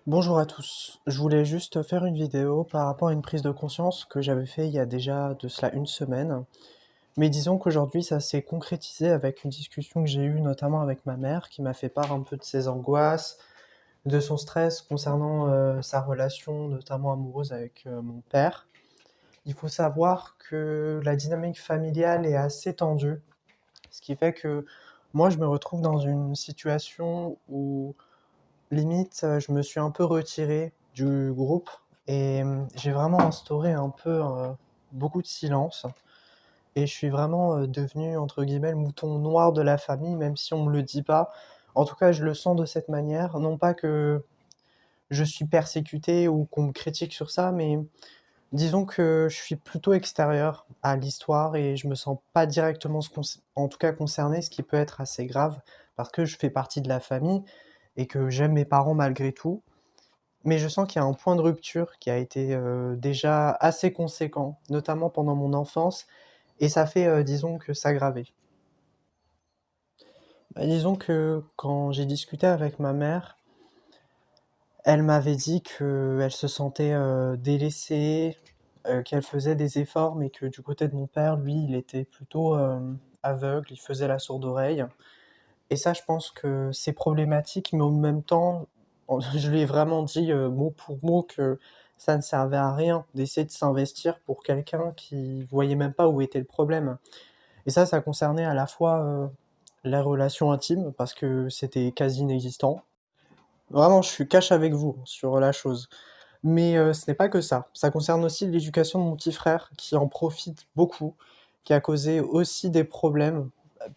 Bonjour à tous, je voulais juste faire une vidéo par rapport à une prise de conscience que j'avais fait il y a déjà de cela une semaine. Mais disons qu'aujourd'hui ça s'est concrétisé avec une discussion que j'ai eue notamment avec ma mère qui m'a fait part un peu de ses angoisses, de son stress concernant sa relation notamment amoureuse avec mon père. Il faut savoir que la dynamique familiale est assez tendue, ce qui fait que moi je me retrouve dans une situation où limite, je me suis un peu retiré du groupe et j'ai vraiment instauré un peu, beaucoup de silence et je suis vraiment, devenu entre guillemets «le mouton noir» de la famille, même si on me le dit pas. En tout cas, je le sens de cette manière. Non pas que je suis persécuté ou qu'on me critique sur ça, mais disons que je suis plutôt extérieur à l'histoire et je me sens pas directement en tout cas concerné, ce qui peut être assez grave parce que je fais partie de la famille et que j'aime mes parents malgré tout. Mais je sens qu'il y a un point de rupture qui a été, déjà assez conséquent, notamment pendant mon enfance et ça fait, disons que s'aggraver. Bah, disons que quand j'ai discuté avec ma mère, elle m'avait dit qu'elle se sentait, délaissée, qu'elle faisait des efforts, mais que du côté de mon père, lui, il était plutôt, aveugle, il faisait la sourde oreille et ça, je pense que c'est problématique, mais en même temps, je lui ai vraiment dit, mot pour mot que ça ne servait à rien d'essayer de s'investir pour quelqu'un qui voyait même pas où était le problème et ça concernait à la fois, les relations intimes parce que c'était quasi inexistant. Vraiment, je suis cash avec vous sur la chose. Mais, ce n'est pas que ça. Ça concerne aussi l'éducation de mon petit frère qui en profite beaucoup, qui a causé aussi des problèmes,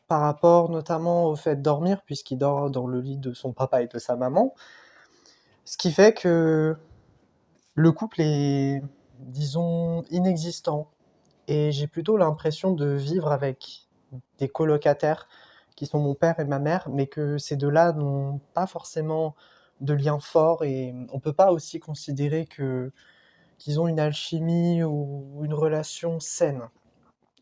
par rapport notamment au fait de dormir puisqu'il dort dans le lit de son papa et de sa maman. Ce qui fait que le couple est, disons, inexistant et j'ai plutôt l'impression de vivre avec des colocataires qui sont mon père et ma mère, mais que ces 2-là n'ont pas forcément de lien fort et on peut pas aussi considérer qu'ils ont une alchimie ou une relation saine.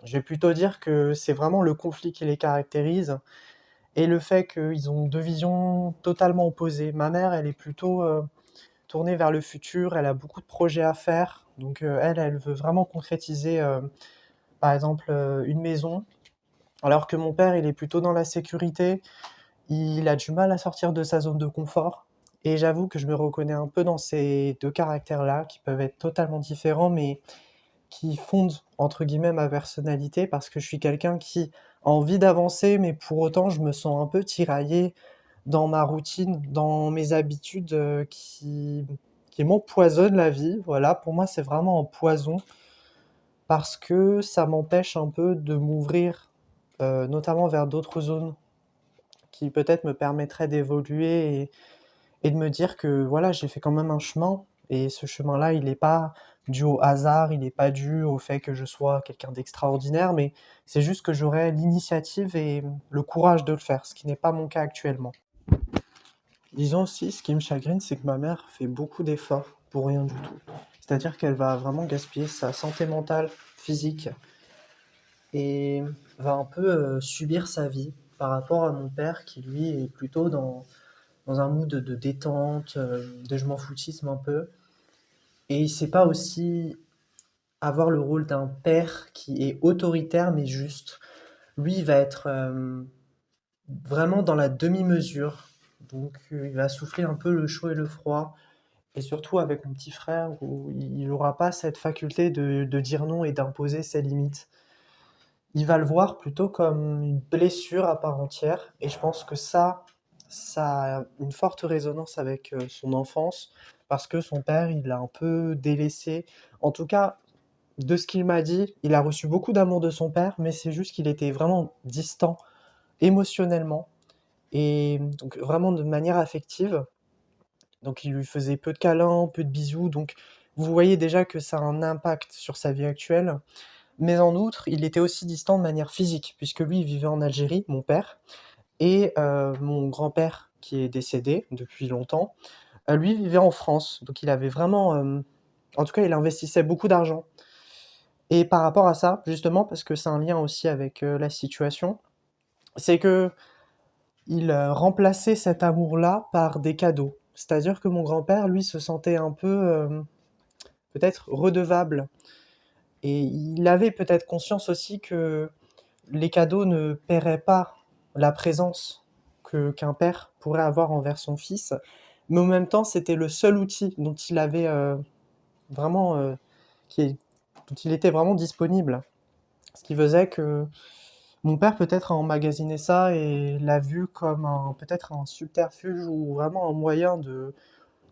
Je vais plutôt dire que c'est vraiment le conflit qui les caractérise et le fait qu'ils ont 2 visions totalement opposées. Ma mère, elle est plutôt, tournée vers le futur, elle a beaucoup de projets à faire, donc elle veut vraiment concrétiser, par exemple, une maison, alors que mon père, il est plutôt dans la sécurité, il a du mal à sortir de sa zone de confort et j'avoue que je me reconnais un peu dans ces 2 caractères-là qui peuvent être totalement différents, mais qui fondent entre guillemets «ma personnalité» parce que je suis quelqu'un qui a envie d'avancer, mais pour autant je me sens un peu tiraillé dans ma routine, dans mes habitudes, qui m'empoisonnent la vie. Voilà, pour moi, c'est vraiment un poison parce que ça m'empêche un peu de m'ouvrir, notamment vers d'autres zones qui peut-être me permettraient d'évoluer et de me dire que voilà, j'ai fait quand même un chemin et ce chemin-là, il est pas dû au hasard, il est pas dû au fait que je sois quelqu'un d'extraordinaire, mais c'est juste que j'aurais l'initiative et le courage de le faire, ce qui n'est pas mon cas actuellement. Disons aussi, ce qui me chagrine, c'est que ma mère fait beaucoup d'efforts pour rien du tout. C'est-à-dire qu'elle va vraiment gaspiller sa santé mentale, physique et va un peu, subir sa vie par rapport à mon père qui lui est plutôt dans un mood de détente, de je m'en foutisme un peu et il sait pas aussi avoir le rôle d'un père qui est autoritaire mais juste. Lui, il va être, vraiment dans la demi-mesure, donc il va souffler un peu le chaud et le froid et surtout avec mon petit frère où il aura pas cette faculté de dire non et d'imposer ses limites. Il va le voir plutôt comme une blessure à part entière et je pense que ça a une forte résonance avec, son enfance parce que son père, il l'a un peu délaissé. En tout cas, de ce qu'il m'a dit, il a reçu beaucoup d'amour de son père, mais c'est juste qu'il était vraiment distant émotionnellement et donc vraiment de manière affective. Donc il lui faisait peu de câlins, peu de bisous, donc vous voyez déjà que ça a un impact sur sa vie actuelle. Mais en outre, il était aussi distant de manière physique, puisque lui, il vivait en Algérie, mon père, et mon grand-père, qui est décédé depuis longtemps, lui vivait en France. Donc il avait vraiment, en tout cas, il investissait beaucoup d'argent. Et par rapport à ça, justement, parce que c'est un lien aussi avec, la situation, c'est qu'il remplaçait cet amour-là par des cadeaux. C'est-à-dire que mon grand-père, lui, se sentait un peu, peut-être redevable et il avait peut-être conscience aussi que les cadeaux ne paieraient pas la présence qu'un père pourrait avoir envers son fils, mais en même temps, c'était le seul outil dont il avait, vraiment, qui est dont il était vraiment disponible. Ce qui faisait que mon père peut-être a emmagasiné ça et l'a vu comme peut-être un subterfuge ou vraiment un moyen de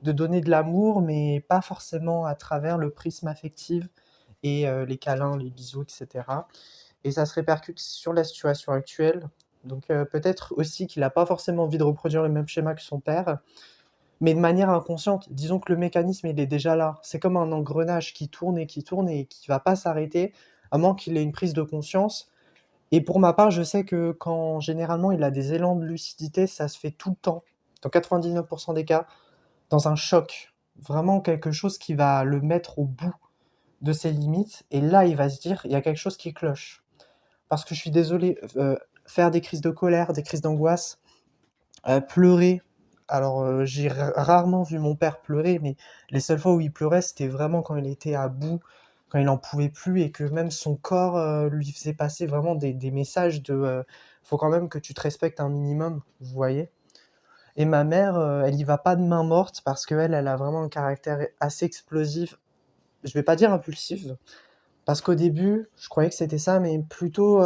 donner de l'amour, mais pas forcément à travers le prisme affectif et les câlins, les bisous, etc. Et ça se répercute sur la situation actuelle. Donc peut-être aussi qu'il n'a pas forcément envie de reproduire le même schéma que son père, mais de manière inconsciente. Disons que le mécanisme, il est déjà là. C'est comme un engrenage qui tourne et qui va pas s'arrêter, à moins qu'il ait une prise de conscience. Et pour ma part, je sais que quand généralement il a des élans de lucidité, ça se fait tout le temps, dans 99% des cas, dans un choc. Vraiment quelque chose qui va le mettre au bout de ses limites. Et là, il va se dire, il y a quelque chose qui cloche. Parce que je suis désolé, faire des crises de colère, des crises d'angoisse, pleurer. Alors, j'ai rarement vu mon père pleurer, mais les seules fois où il pleurait, c'était vraiment quand il était à bout, quand il en pouvait plus et que même son corps, lui faisait passer vraiment des messages de, «Faut quand même que tu te respectes un minimum», vous voyez? Et ma mère, elle y va pas de main morte parce qu'elle, elle a vraiment un caractère assez explosif. Je vais pas dire impulsif, parce qu'au début, je croyais que c'était ça, mais plutôt,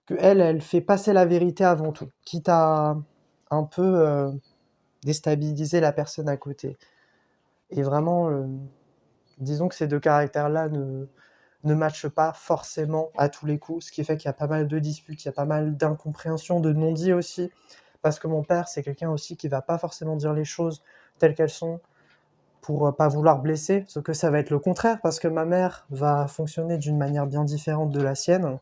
qu'elle, elle fait passer la vérité avant tout, quitte à un peu, déstabiliser la personne à côté. Et vraiment, disons que ces 2 caractères-là ne matchent pas forcément à tous les coups, ce qui fait qu'il y a pas mal de disputes, il y a pas mal d'incompréhensions, de non-dits aussi. Parce que mon père, c'est quelqu'un aussi qui va pas forcément dire les choses telles qu'elles sont pour, pas vouloir blesser, sauf que ça va être le contraire parce que ma mère va fonctionner d'une manière bien différente de la sienne.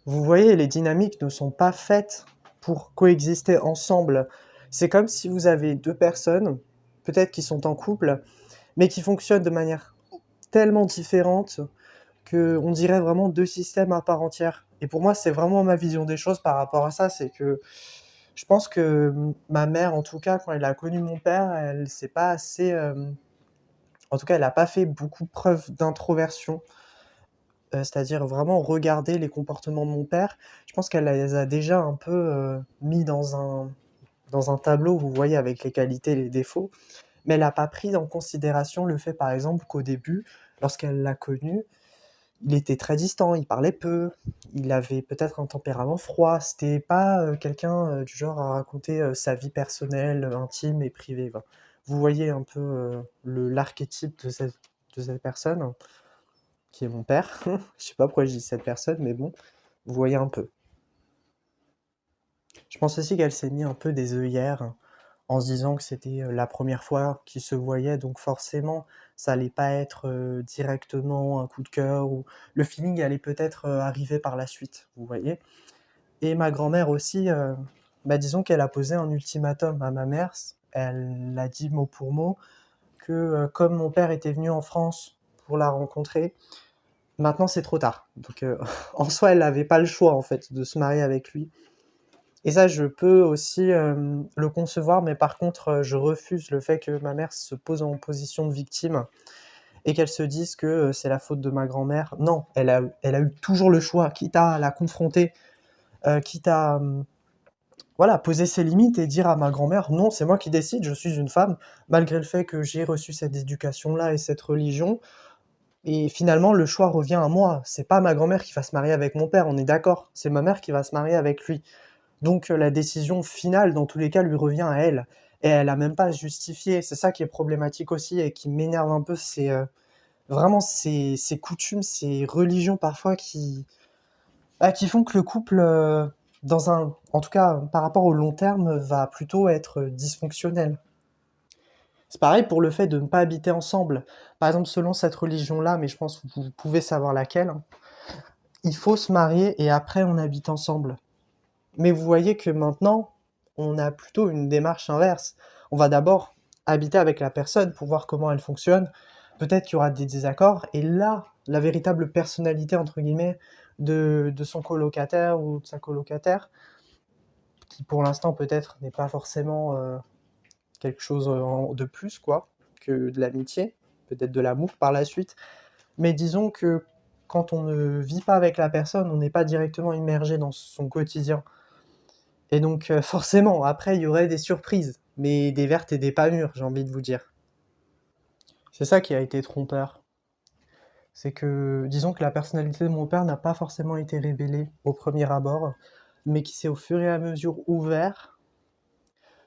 Vous voyez, les dynamiques ne sont pas faites pour coexister ensemble. C'est comme si vous avez 2 personnes, peut-être qui sont en couple, mais qui fonctionnent de manière tellement différente qu'on dirait vraiment 2 systèmes à part entière. Et pour moi, c'est vraiment ma vision des choses par rapport à ça, c'est que je pense que ma mère, en tout cas, quand elle a connu mon père, elle s'est pas assez, en tout cas, elle a pas fait beaucoup preuve d'introversion, c'est-à-dire vraiment regarder les comportements de mon père. Je pense qu'elle les a déjà un peu, mis dans un tableau, vous voyez, avec les qualités et les défauts, mais elle a pas pris en considération le fait, par exemple, qu'au début, lorsqu'elle l'a connu, il était très distant, il parlait peu, il avait peut-être un tempérament froid. C'était pas, quelqu'un, du genre à raconter, sa vie personnelle, intime et privée, enfin. Vous voyez un peu, l'archétype de cette personne, qui est mon père. Je sais pas pourquoi je dis cette personne, mais bon, vous voyez un peu. Je pense aussi qu'elle s'est mis un peu des œillères en se disant que c'était, la première fois qu'ils se voyaient, donc forcément, ça allait pas être, directement un coup de cœur ou le feeling allait peut-être, arriver par la suite, vous voyez? Et ma grand-mère aussi, bah, disons qu'elle a posé un ultimatum à ma mère. Elle l'a dit mot pour mot que, comme mon père était venu en France pour la rencontrer, maintenant c'est trop tard. Donc, en soi, elle avait pas le choix, en fait, de se marier avec lui. Et ça, je peux aussi, le concevoir, mais par contre, je refuse le fait que ma mère se pose en position de victime et qu'elle se dise que, c'est la faute de ma grand-mère. Non, elle a eu toujours le choix, quitte à la confronter, quitte à, voilà, poser ses limites et dire à ma grand-mère: «Non, c'est moi qui décide, je suis une femme», malgré le fait que j'ai reçu cette éducation-là et cette religion. Et finalement, le choix revient à moi. C'est pas ma grand-mère qui va se marier avec mon père, on est d'accord? C'est ma mère qui va se marier avec lui. Donc la décision finale, dans tous les cas, lui revient à elle et elle a même pas à se justifier. C'est ça qui est problématique aussi et qui m'énerve un peu, c'est, vraiment ces coutumes, ces religions parfois qui font que le couple, en tout cas, par rapport au long terme, va plutôt être, dysfonctionnel. C'est pareil pour le fait de ne pas habiter ensemble. Par exemple, selon cette religion-là, mais je pense que vous pouvez savoir laquelle, hein, il faut se marier et après on habite ensemble. Mais vous voyez que maintenant, on a plutôt une démarche inverse. On va d'abord habiter avec la personne pour voir comment elle fonctionne. Peut-être qu'il y aura des désaccords et là, la véritable «personnalité» entre guillemets de son colocataire ou de sa colocataire, qui pour l'instant peut-être n'est pas forcément, quelque chose de plus, quoi, que de l'amitié, peut-être de l'amour par la suite. Mais disons que quand on ne vit pas avec la personne, on n'est pas directement immergé dans son quotidien. Et donc, forcément, après, il y aurait des surprises, mais des vertes et des pas mûres, j'ai envie de vous dire. C'est ça qui a été trompeur. C'est que, disons que la personnalité de mon père n'a pas forcément été révélée au premier abord, mais qui s'est au fur et à mesure ouvert.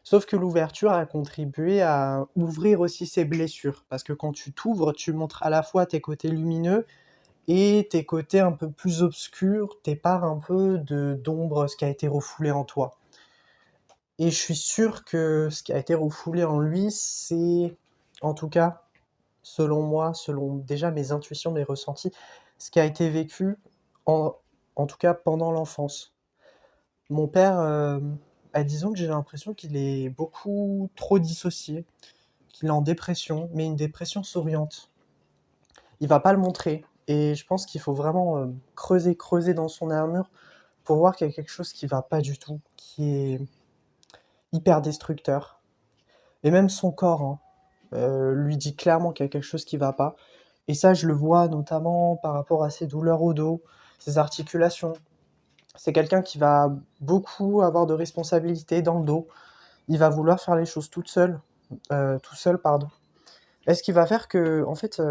Sauf que l'ouverture a contribué à ouvrir aussi ses blessures, parce que quand tu t'ouvres, tu montres à la fois tes côtés lumineux et tes côtés un peu plus obscurs, tes parts un peu d'ombre, ce qui a été refoulé en toi. Et je suis sûr que ce qui a été refoulé en lui, c'est, en tout cas, selon moi, selon déjà mes intuitions, mes ressentis, ce qui a été vécu, en, en tout cas pendant l'enfance. Mon père, disons que j'ai l'impression qu'il est beaucoup trop dissocié, qu'il est en dépression, mais une dépression souriante. Il va pas le montrer, et je pense qu'il faut vraiment creuser dans son armure pour voir qu'il y a quelque chose qui va pas du tout, qui est hyper destructeur. Et même son corps, hein, lui dit clairement qu'il y a quelque chose qui va pas. Et ça, je le vois notamment par rapport à ses douleurs au dos, ses articulations. C'est quelqu'un qui va beaucoup avoir de responsabilités dans le dos. Il va vouloir faire les choses tout seul, pardon. Et ce qui va faire que, en fait,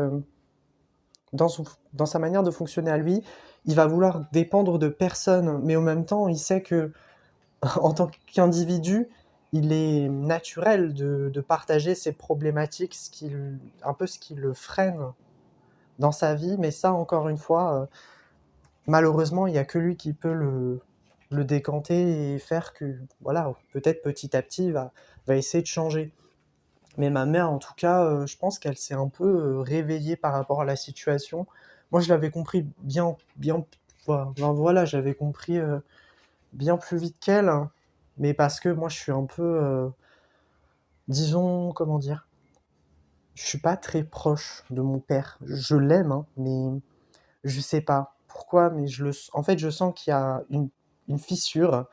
dans, dans sa manière de fonctionner à lui, il va vouloir dépendre de personne, mais en même temps, il sait que en tant qu'individu, il est naturel de partager ses problématiques, un peu ce qui le freine dans sa vie, mais ça, encore une fois, malheureusement, il n'y a que lui qui peut le décanter et faire que, voilà, peut-être petit à petit, va essayer de changer. Mais ma mère, en tout cas, je pense qu'elle s'est un peu réveillée par rapport à la situation. Moi, je l'avais compris bien, voilà, j'avais compris bien plus vite qu'elle, hein, mais parce que moi, je suis un peu, disons, comment dire, je suis pas très proche de mon père. Je l'aime, hein, mais je sais pas pourquoi, mais en fait, je sens qu'il y a une fissure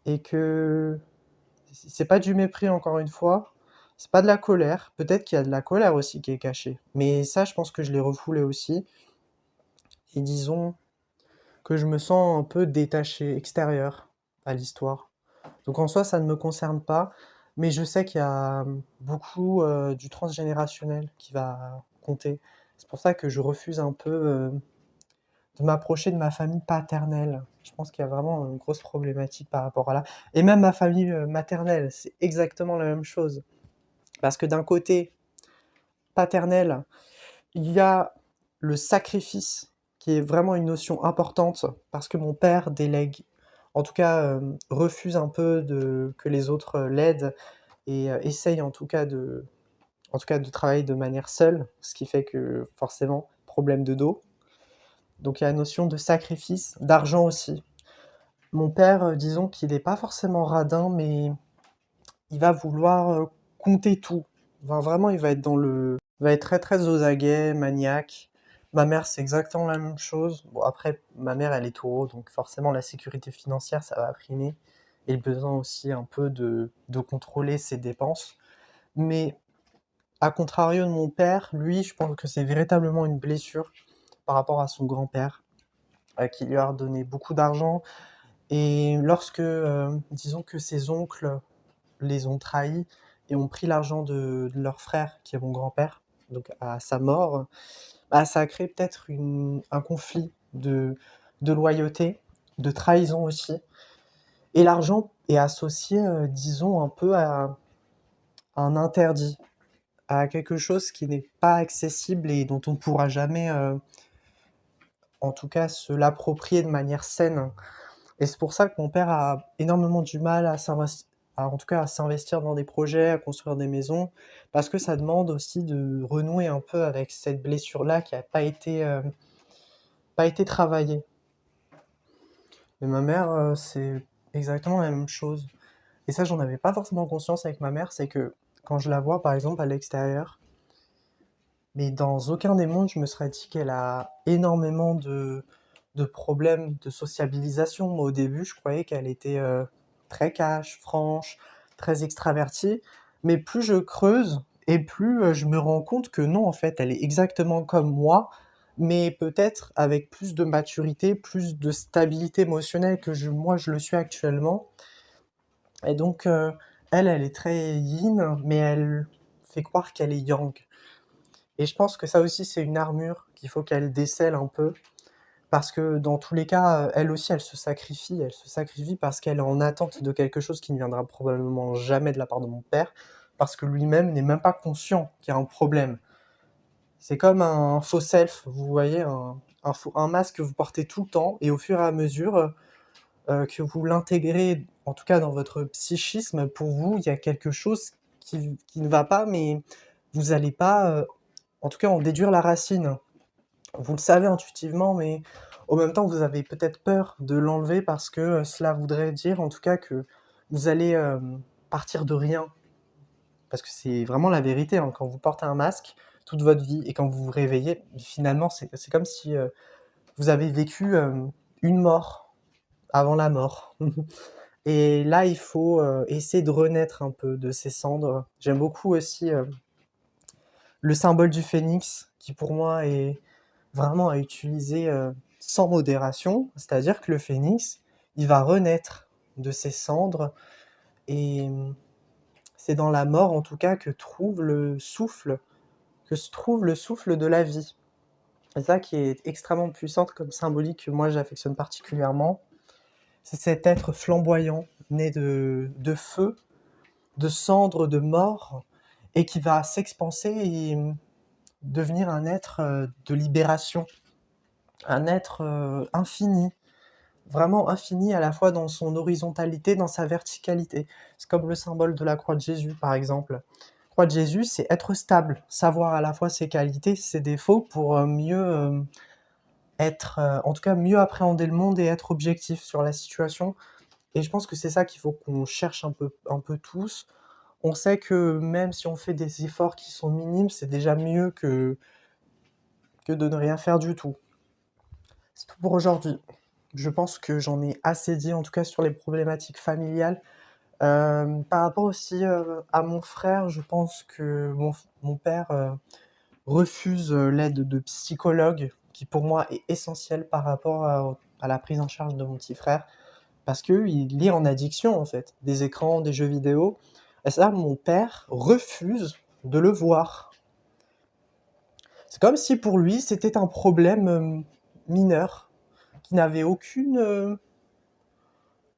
et que c'est pas du mépris, encore une fois, c'est pas de la colère. Peut-être qu'il y a de la colère aussi qui est cachée, mais ça, je pense que je l'ai refoulé aussi. Et disons que je me sens un peu détaché, extérieur à l'histoire. Donc en soi, ça ne me concerne pas, mais je sais qu'il y a beaucoup du transgénérationnel qui va compter. C'est pour ça que je refuse un peu de m'approcher de ma famille paternelle. Je pense qu'il y a vraiment une grosse problématique par rapport à là. Et même ma famille maternelle, c'est exactement la même chose. Parce que d'un côté paternel, il y a le sacrifice qui est vraiment une notion importante parce que mon père délègue, en tout cas refuse un peu que les autres l'aident et essaye en tout cas de travailler de manière seule, ce qui fait que forcément problème de dos. Donc il y a la notion de sacrifice, d'argent aussi. Mon père, disons qu'il n'est pas forcément radin, mais il va vouloir compter tout. Enfin, vraiment, il va être très très aux aguets, maniaque. Ma mère, c'est exactement la même chose. Bon, après, ma mère, elle est taureau, donc forcément, la sécurité financière, ça va primer. Et le besoin aussi un peu de contrôler ses dépenses. Mais à contrario de mon père, lui, je pense que c'est véritablement une blessure par rapport à son grand-père, qui lui a redonné beaucoup d'argent. Et lorsque, disons que ses oncles les ont trahis et ont pris l'argent de leur frère, qui est mon grand-père, donc à sa mort, bah, ça a créé peut-être un conflit de loyauté, de trahison aussi. Et l'argent est associé, disons, un peu à un interdit, à quelque chose qui n'est pas accessible et dont on ne pourra jamais, en tout cas, se l'approprier de manière saine. Et c'est pour ça que mon père a énormément du mal en tout cas à s'investir dans des projets, à construire des maisons, parce que ça demande aussi de renouer un peu avec cette blessure-là qui n'a pas été travaillée. Et ma mère, c'est exactement la même chose. Et ça, j'en avais pas forcément conscience avec ma mère, c'est que quand je la vois, par exemple, à l'extérieur, mais dans aucun des mondes, je me serais dit qu'elle a énormément de problèmes de sociabilisation. Moi, au début, je croyais qu'elle était très cash, franche, très extravertie. Mais plus je creuse et plus je me rends compte que non, en fait, elle est exactement comme moi, mais peut-être avec plus de maturité, plus de stabilité émotionnelle que moi je le suis actuellement. Et donc, elle est très yin, mais elle fait croire qu'elle est yang. Et je pense que ça aussi, c'est une armure qu'il faut qu'elle décèle un peu, parce que dans tous les cas, elle aussi, elle se sacrifie parce qu'elle est en attente de quelque chose qui ne viendra probablement jamais de la part de mon père, parce que lui-même n'est même pas conscient qu'il y a un problème. C'est comme un faux self, vous voyez, un masque que vous portez tout le temps, et au fur et à mesure que vous l'intégrez, en tout cas dans votre psychisme, pour vous, il y a quelque chose qui ne va pas, mais vous n'allez pas, en tout cas, en déduire la racine. Vous le savez intuitivement, mais en même temps, vous avez peut-être peur de l'enlever parce que cela voudrait dire, en tout cas, que vous allez partir de rien. Parce que c'est vraiment la vérité, hein, quand vous portez un masque toute votre vie et quand vous vous réveillez, finalement, c'est comme si vous avez vécu une mort avant la mort. Et là, il faut essayer de renaître un peu de ces cendres. J'aime beaucoup aussi le symbole du phénix, qui pour moi est vraiment à utiliser sans modération. C'est-à-dire que le phénix, il va renaître de ses cendres, et c'est dans la mort, en tout cas, que se trouve le souffle de la vie. C'est ça qui est extrêmement puissante comme symbolique que moi j'affectionne particulièrement. C'est cet être flamboyant, né de feu, de cendres, de mort, et qui va s'expanser et devenir un être de libération, un être infini, vraiment infini à la fois dans son horizontalité, dans sa verticalité. C'est comme le symbole de la croix de Jésus, par exemple. La croix de Jésus, c'est être stable, savoir à la fois ses qualités, ses défauts, pour mieux être, en tout cas mieux appréhender le monde et être objectif sur la situation. Et je pense que c'est ça qu'il faut qu'on cherche un peu tous. On sait que même si on fait des efforts qui sont minimes, c'est déjà mieux que de ne rien faire du tout. C'est tout pour aujourd'hui. Je pense que j'en ai assez dit, en tout cas sur les problématiques familiales. Par rapport aussi à mon frère, je pense que mon père refuse l'aide de psychologue, qui pour moi est essentielle par rapport à la prise en charge de mon petit frère, parce qu'il est en addiction en fait, des écrans, des jeux vidéo. Et ça, mon père refuse de le voir. C'est comme si pour lui, c'était un problème mineur, qui n'avait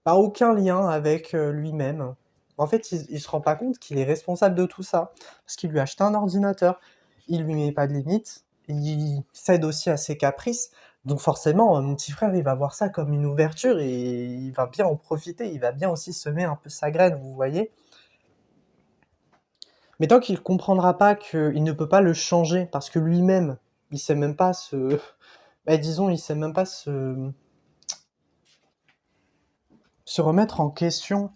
pas aucun lien avec lui-même. En fait, il se rend pas compte qu'il est responsable de tout ça, parce qu'il lui a acheté un ordinateur, il lui met pas de limite, il cède aussi à ses caprices, donc forcément, mon petit frère, il va voir ça comme une ouverture et il va bien en profiter, il va bien aussi semer un peu sa graine, vous voyez? Mais tant qu'il comprendra pas qu'il ne peut pas le changer parce que lui-même, il sait même pas disons, il sait même pas se remettre en question.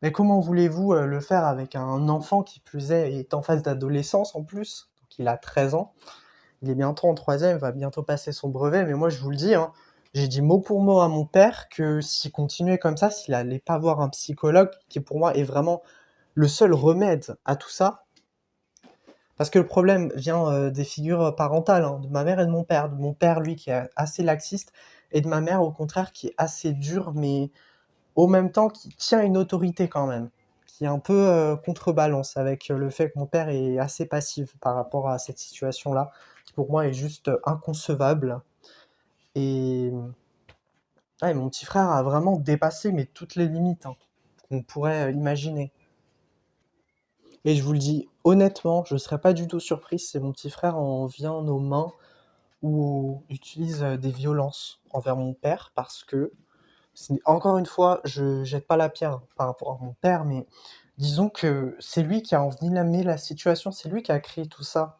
Mais comment voulez-vous le faire avec un enfant qui plus est en phase d'adolescence en plus, donc il a 13 ans, il est bientôt en troisième, il va bientôt passer son brevet, mais moi je vous le dis, hein, j'ai dit mot pour mot à mon père que s'il continuait comme ça, s'il allait pas voir un psychologue, qui pour moi est vraiment le seul remède à tout ça, parce que le problème vient des figures parentales, hein, de ma mère et de mon père lui qui est assez laxiste, et de ma mère au contraire qui est assez dure, mais au même temps qui tient une autorité quand même, qui est un peu contrebalance avec le fait que mon père est assez passif par rapport à cette situation-là, qui pour moi est juste inconcevable. Et ouais, mon petit frère a vraiment dépassé mais toutes les limites hein, qu'on pourrait imaginer. Et je vous le dis honnêtement, je ne serais pas du tout surpris si mon petit frère en vient aux mains ou utilise des violences envers mon père, parce que encore une fois, je jette pas la pierre par rapport à mon père, mais disons que c'est lui qui a envenimé la situation, c'est lui qui a créé tout ça.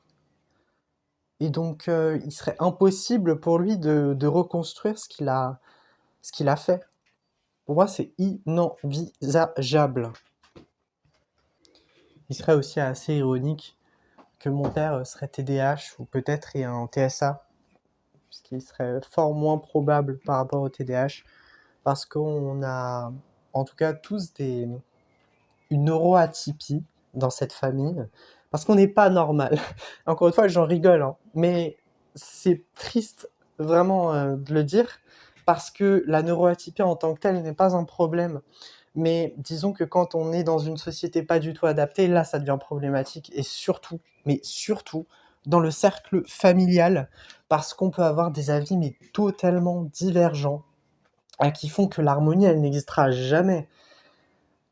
Et donc, il serait impossible pour lui de reconstruire ce qu'il a fait. Pour moi, c'est inenvisageable. Il serait aussi assez ironique que mon père serait TDAH ou peut-être ait un TSA, ce qui serait fort moins probable par rapport au TDAH, parce qu'on a en tout cas tous une neuroatypie, dans cette famille, parce qu'on n'est pas normal. Encore une fois, j'en rigole, hein, mais c'est triste vraiment de le dire, parce que la neuroatypie en tant que telle n'est pas un problème. Mais disons que quand on est dans une société pas du tout adaptée, là, ça devient problématique. Et surtout, mais surtout, dans le cercle familial, parce qu'on peut avoir des avis mais totalement divergents, qui font que l'harmonie, elle n'existera jamais.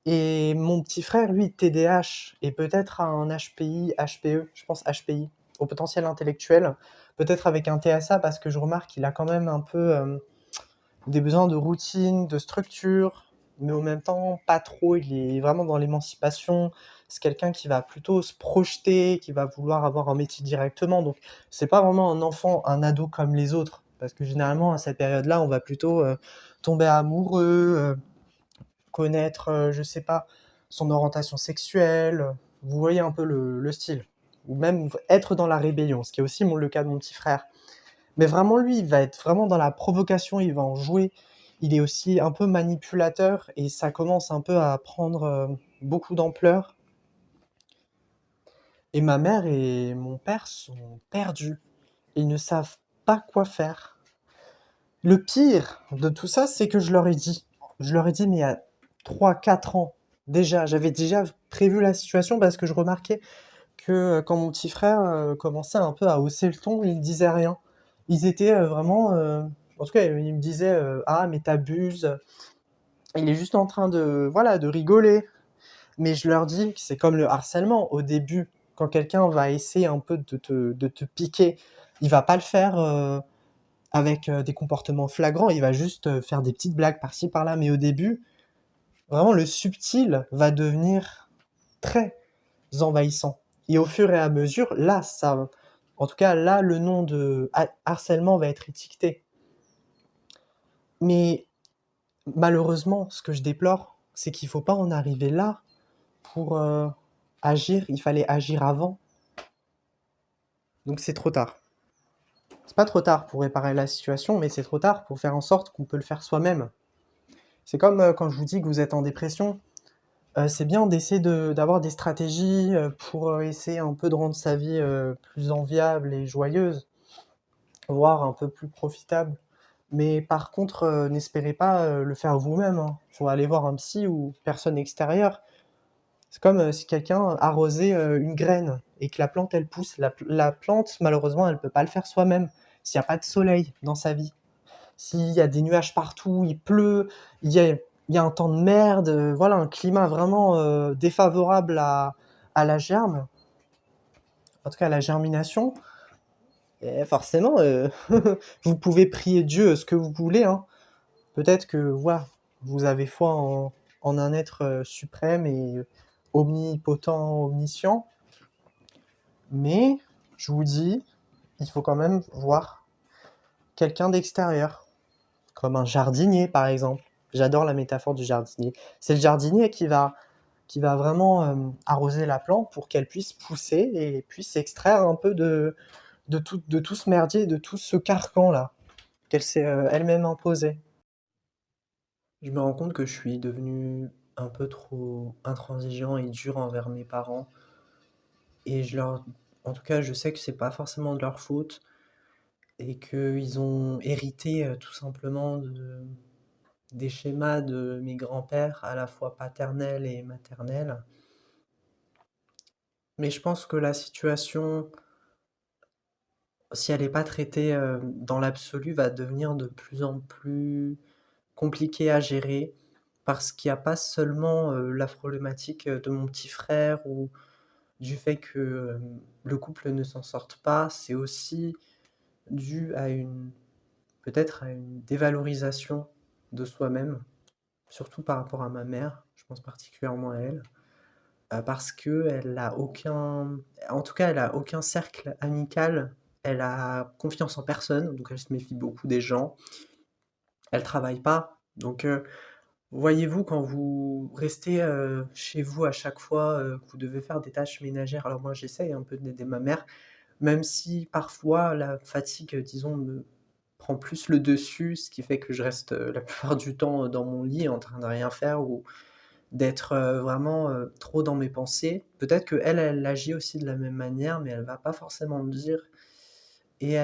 Et mon petit frère, lui, TDAH, et peut-être un HPI, HPE, je pense HPI, au potentiel intellectuel, peut-être avec un TSA, parce que je remarque qu'il a quand même un peu des besoins de routine, de structure, mais en même temps, pas trop. Il est vraiment dans l'émancipation. C'est quelqu'un qui va plutôt se projeter, qui va vouloir avoir un métier directement. Donc, c'est pas vraiment un enfant, un ado comme les autres. Parce que généralement, à cette période-là, on va plutôt tomber amoureux, connaître, je sais pas, son orientation sexuelle. Vous voyez un peu le style. Ou même être dans la rébellion, ce qui est aussi le cas de mon petit frère. Mais vraiment, lui, il va être vraiment dans la provocation, il va en jouer. Il est aussi un peu manipulateur et ça commence un peu à prendre beaucoup d'ampleur. Et ma mère et mon père sont perdus. Ils ne savent pas quoi faire. Le pire de tout ça, c'est que je leur ai dit. Je leur ai dit, mais il y a 3, 4 ans, déjà, j'avais déjà prévu la situation parce que je remarquais que quand mon petit frère commençait un peu à hausser le ton, ils ne disaient rien. Ils étaient vraiment... en tout cas, ils me disaient ah, mais t'abuses. Il est juste en train de, voilà, de rigoler. Mais je leur dis que c'est comme le harcèlement. Au début, quand quelqu'un va essayer un peu de te piquer, il va pas le faire avec des comportements flagrants. Il va juste faire des petites blagues par-ci, par-là. Mais au début, vraiment, le subtil va devenir très envahissant. Et au fur et à mesure, là, ça, en tout cas, là, le nom de harcèlement va être étiqueté. Mais malheureusement, ce que je déplore, c'est qu'il ne faut pas en arriver là pour agir. Il fallait agir avant. Donc c'est trop tard. C'est pas trop tard pour réparer la situation, mais c'est trop tard pour faire en sorte qu'on peut le faire soi-même. C'est comme quand je vous dis que vous êtes en dépression. C'est bien d'essayer d'avoir des stratégies pour essayer un peu de rendre sa vie plus enviable et joyeuse, voire un peu plus profitable. Mais par contre, n'espérez pas le faire vous-même, hein. Faut aller voir un psy ou personne extérieure. C'est comme si quelqu'un arrosait une graine et que la plante, elle pousse. La plante, malheureusement, elle peut pas le faire soi-même s'il y a pas de soleil dans sa vie. S'il y a des nuages partout, il pleut, il y a un temps de merde, voilà, un climat vraiment défavorable à la germe, en tout cas à la germination, et forcément, vous pouvez prier Dieu ce que vous voulez, hein. Peut-être que voilà, vous avez foi en un être suprême et omnipotent, omniscient, mais je vous dis, il faut quand même voir quelqu'un d'extérieur, comme un jardinier par exemple. J'adore la métaphore du jardinier. C'est le jardinier qui va vraiment arroser la plante pour qu'elle puisse pousser et puisse extraire un peu de tout ce merdier, de tout ce carcan-là qu'elle s'est elle-même imposé. Je me rends compte que je suis devenu un peu trop intransigeant et dur envers mes parents. Et en tout cas, je sais que c'est pas forcément de leur faute et qu'ils ont hérité tout simplement des schémas de mes grands-pères, à la fois paternels et maternels. Mais je pense que la situation, si elle n'est pas traitée dans l'absolu, va devenir de plus en plus compliquée à gérer parce qu'il n'y a pas seulement la problématique de mon petit frère ou du fait que le couple ne s'en sorte pas, c'est aussi dû peut-être à une dévalorisation de soi-même, surtout par rapport à ma mère, je pense particulièrement à elle, parce que en tout cas, elle a aucun cercle amical, elle a confiance en personne, donc elle se méfie beaucoup des gens, elle travaille pas, donc voyez-vous, quand vous restez chez vous à chaque fois que vous devez faire des tâches ménagères, alors moi j'essaye un peu d'aider ma mère, même si parfois la fatigue, disons, me prend plus le dessus, ce qui fait que je reste la plupart du temps dans mon lit en train de rien faire ou d'être, vraiment, trop dans mes pensées. Peut-être qu'elle, elle agit aussi de la même manière, mais elle va pas forcément le dire et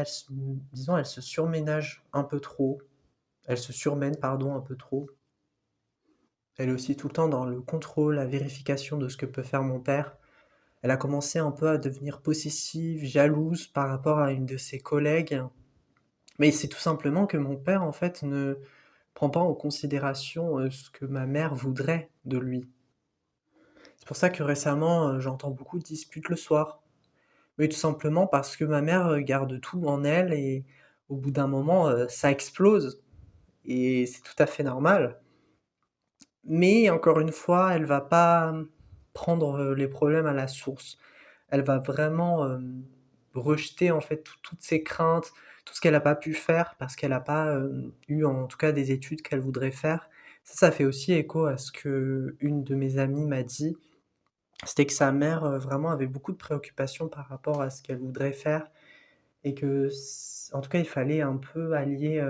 disons, elle se surménage un peu trop. Elle se surmène, pardon, un peu trop. Elle est aussi tout le temps dans le contrôle, la vérification de ce que peut faire mon père. Elle a commencé un peu à devenir possessive, jalouse par rapport à une de ses collègues. Mais c'est tout simplement que mon père, en fait, ne prend pas en considération, ce que ma mère voudrait de lui. C'est pour ça que récemment, j'entends beaucoup de disputes le soir. Mais tout simplement parce que ma mère, garde tout en elle et au bout d'un moment, ça explose et c'est tout à fait normal. Mais encore une fois, elle va pas, prendre, les problèmes à la source. Elle va vraiment, rejeter en fait toutes ses craintes, tout ce qu'elle a pas pu faire parce qu'elle a pas, eu en tout cas des études qu'elle voudrait faire. Ça fait aussi écho à ce qu'une de mes amies m'a dit. C'était que sa mère, vraiment avait beaucoup de préoccupations par rapport à ce qu'elle voudrait faire et que en tout cas, il fallait un peu allier,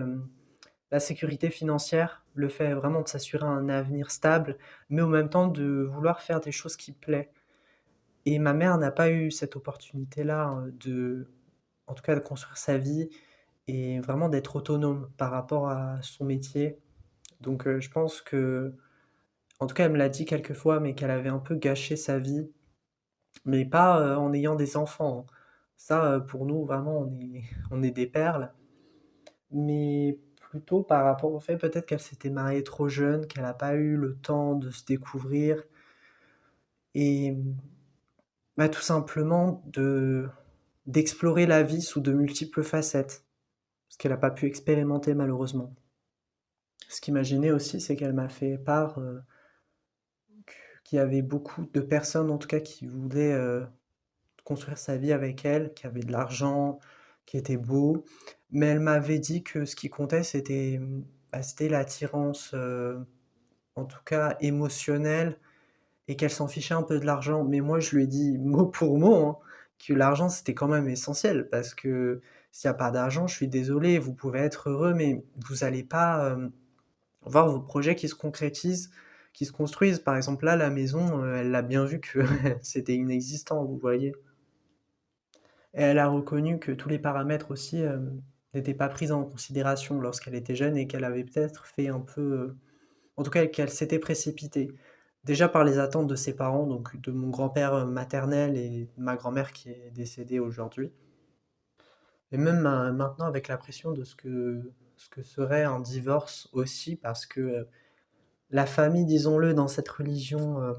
la sécurité financière, le fait vraiment de s'assurer un avenir stable, mais en même temps de vouloir faire des choses qui plaît et ma mère n'a pas eu cette opportunité-là, en tout cas de construire sa vie et vraiment d'être autonome par rapport à son métier. Donc je pense qu'en tout cas, elle me l'a dit quelques fois, mais qu'elle avait un peu gâché sa vie, mais pas, en ayant des enfants, hein. Ça, pour nous, vraiment, on est des perles. Mais plutôt par rapport au fait peut-être qu'elle s'était mariée trop jeune, qu'elle a pas eu le temps de se découvrir et bah, tout simplement d'explorer la vie sous de multiples facettes, ce qu'elle a pas pu expérimenter malheureusement. Ce qui m'a gêné aussi, c'est qu'elle m'a fait part, qu'il y avait beaucoup de personnes en tout cas qui voulaient, construire sa vie avec elle, qui avaient de l'argent, qui étaient beaux, mais elle m'avait dit que ce qui comptait c'était, bah, c'était l'attirance, en tout cas émotionnelle et qu'elle s'en fichait un peu de l'argent. Mais moi, je lui ai dit mot pour mot, hein, que l'argent, c'était quand même essentiel parce que s'il y a pas d'argent, je suis désolé, vous pouvez être heureux, mais vous allez pas, voir vos projets qui se concrétisent, qui se construisent. Par exemple, là, la maison, elle l'a bien vu que c'était inexistant, vous voyez? Et elle a reconnu que tous les paramètres aussi, n'étaient pas pris en considération lorsqu'elle était jeune et qu'elle avait peut-être fait un peu, en tout cas, qu'elle s'était précipitée. Déjà par les attentes de ses parents, donc de mon grand-père, maternel et de ma grand-mère qui est décédée aujourd'hui. Et même maintenant avec la pression de ce que serait un divorce aussi parce que, la famille, disons-le, dans cette religion,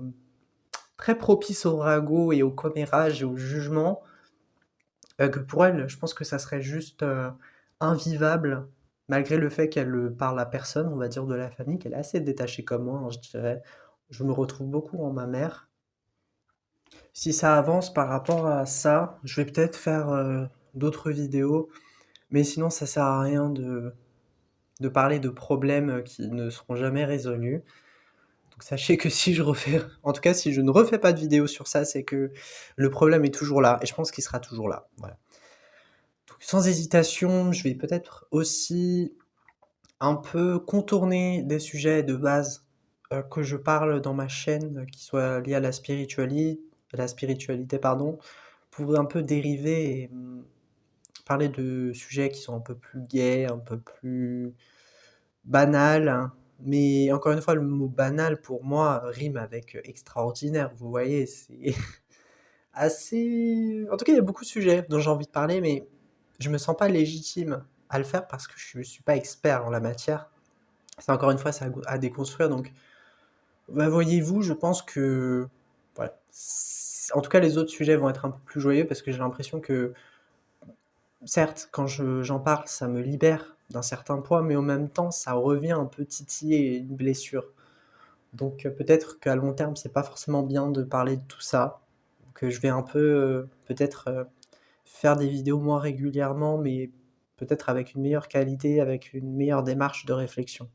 très propice au ragot et au commérage et au jugement, que pour elle, je pense que ça serait juste, invivable malgré le fait qu'elle, parle à personne, on va dire, de la famille, qu'elle est assez détachée comme moi, hein, je dirais. Je me retrouve beaucoup en ma mère. Si ça avance par rapport à ça, je vais peut-être faire, d'autres vidéos, mais sinon ça sert à rien de parler de problèmes, qui ne seront jamais résolus. Donc sachez que si je refais en tout cas si je ne refais pas de vidéo sur ça, c'est que le problème est toujours là et je pense qu'il sera toujours là, voilà. Donc sans hésitation, je vais peut-être aussi un peu contourner des sujets de base, que je parle dans ma chaîne, qui soient liés à la spiritualité pardon, pour un peu dériver et parler de sujets qui sont un peu plus gais, un peu plus banals, hein. Mais encore une fois, le mot banal pour moi rime avec, extraordinaire, vous voyez? C'est assez en tout cas, il y a beaucoup de sujets dont j'ai envie de parler, mais je me sens pas légitime à le faire parce que je suis pas expert en la matière. C'est encore une fois, c'est à déconstruire donc, bah, voyez-vous, je pense que voilà, en tout cas, les autres sujets vont être un peu plus joyeux parce que j'ai l'impression que certes, quand j'en parle, ça me libère d'un certain poids, mais en même temps, ça revient un peu titiller une blessure. Donc, peut-être qu'à long terme, c'est pas forcément bien de parler de tout ça, que je vais un peu, peut-être, faire des vidéos moins régulièrement, mais peut-être avec une meilleure qualité, avec une meilleure démarche de réflexion.